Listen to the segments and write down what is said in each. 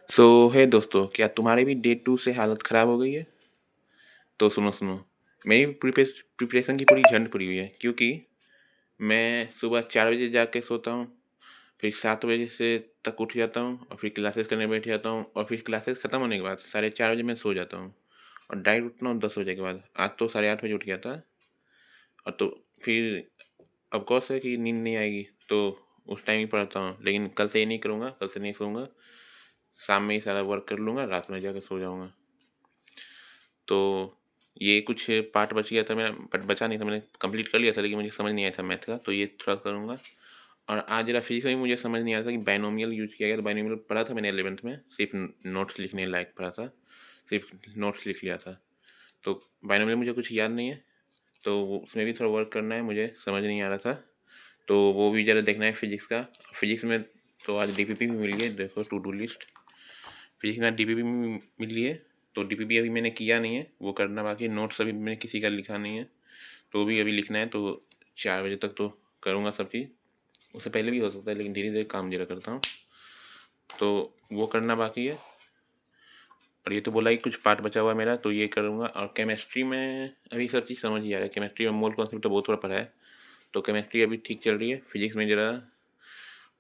सो है दोस्तों, क्या तुम्हारी भी डे 2 से हालत ख़राब हो गई है? तो सुनो, मेरी प्रिपरेशन की पूरी झंड पड़ी हुई है, क्योंकि मैं सुबह 4 बजे जाग के सोता हूँ, फिर 7 बजे से तक उठ जाता हूँ और फिर क्लासेस करने बैठ जाता हूँ और फिर क्लासेस ख़त्म होने के बाद साढ़े 4 बजे मैं सो जाता हूँ और डायरेक्ट उठता हूँ 10 बजे के बाद। आज तो साढ़े 8 बजे उठ गया था और तो फिर अब कौन है कि नींद नहीं आएगी, तो उस टाइम ही पढ़ता हूँ। लेकिन कल से ये नहीं करूँगा, कल से नहीं सोऊंगा, शाम में ही सारा वर्क कर लूँगा, रात में जाकर सो जाऊँगा। तो ये कुछ पार्ट बच गया था मेरा, बट बचा नहीं था, मैंने कंप्लीट कर लिया था, लेकिन मुझे समझ नहीं आया था मैथ का, तो ये थोड़ा करूँगा। और आज जरा फिजिक्स में भी मुझे समझ नहीं आया था कि बाइनोमियल यूज किया गया, तो बाइनोमियल पढ़ा था मैंने 11th में, सिर्फ नोट्स लिखने लायक पढ़ा था, सिर्फ नोट्स लिख लिया था। तो बाइनोमियल मुझे कुछ याद नहीं है, तो उसमें भी थोड़ा वर्क करना है, मुझे समझ नहीं आ रहा था, तो वो भी ज़रा देखना है फिजिक्स का। फिजिक्स में तो आज डीपीपी भी मिल गई, देखो टू डू लिस्ट। फिजिक्स में डीपीपी मिली है, तो डीपीपी अभी मैंने किया नहीं है, वो करना बाकी है। नोट्स अभी मैंने किसी का लिखा नहीं है, तो भी अभी लिखना है, तो 4 बजे तक तो करूँगा सब चीज़। उससे पहले भी हो सकता है, लेकिन धीरे धीरे काम जरा करता हूँ, तो वो करना बाकी है। और ये तो बोला ही कुछ पार्ट बचा हुआ है मेरा, तो ये करूँगा। और केमिस्ट्री में अभी सब चीज़ समझ ही आ रहा है। केमिस्ट्री में मोल कॉन्सेप्ट तो बहुत थोड़ा पढ़ा है, तो केमिस्ट्री अभी ठीक चल रही है। फिजिक्स में ज़रा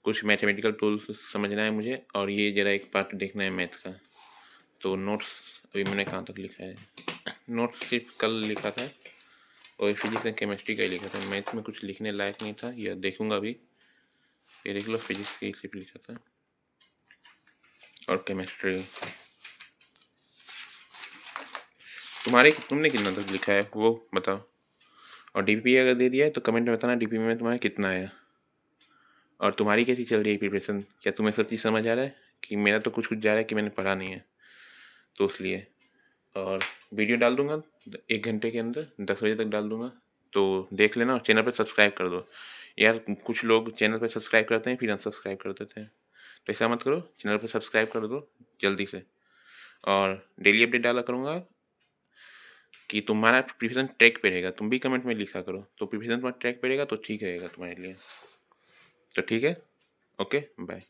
कुछ मैथमेटिकल टूल्स समझना है मुझे, और ये ज़रा एक पार्ट देखना है मैथ का। तो नोट्स अभी मैंने कहाँ तक लिखा है, नोट्स सिर्फ कल लिखा था, और फिजिक्स एंड केमिस्ट्री का ही लिखा था। मैथ में कुछ लिखने लायक नहीं था, यह देखूंगा अभी। ये देख लो, फिजिक्स की सिर्फ लिखा था और केमिस्ट्री। तुमने कितना तक लिखा है वो बताओ। और डीपीपी अगर दे दिया है तो कमेंट में बताना डीपीपी में तुम्हारा कितना आया। और तुम्हारी कैसी चल रही है प्रिपरेशन? क्या तुम्हें सब चीज़ समझ आ रहा है? कि मेरा तो कुछ कुछ जा रहा है कि मैंने पढ़ा नहीं है, तो इसलिए। और वीडियो डाल दूंगा 1 घंटे के अंदर, 10 बजे तक डाल दूंगा, तो देख लेना। और चैनल पर सब्सक्राइब कर दो यार। कुछ लोग चैनल पर सब्सक्राइब करते हैं फिर अनसब्सक्राइब कर देते हैं, तो ऐसा मत करो, चैनल पर सब्सक्राइब कर दो जल्दी से। और डेली अपडेट डाला करूँगा कि तुम्हारा प्रिपरेशन ट्रैक पे रहेगा। तुम भी कमेंट में लिखा करो, तो प्रिपरेशन तुम्हारा ट्रैक पे रहेगा तो ठीक रहेगा तुम्हारे लिए। तो ठीक है, ओके, बाय।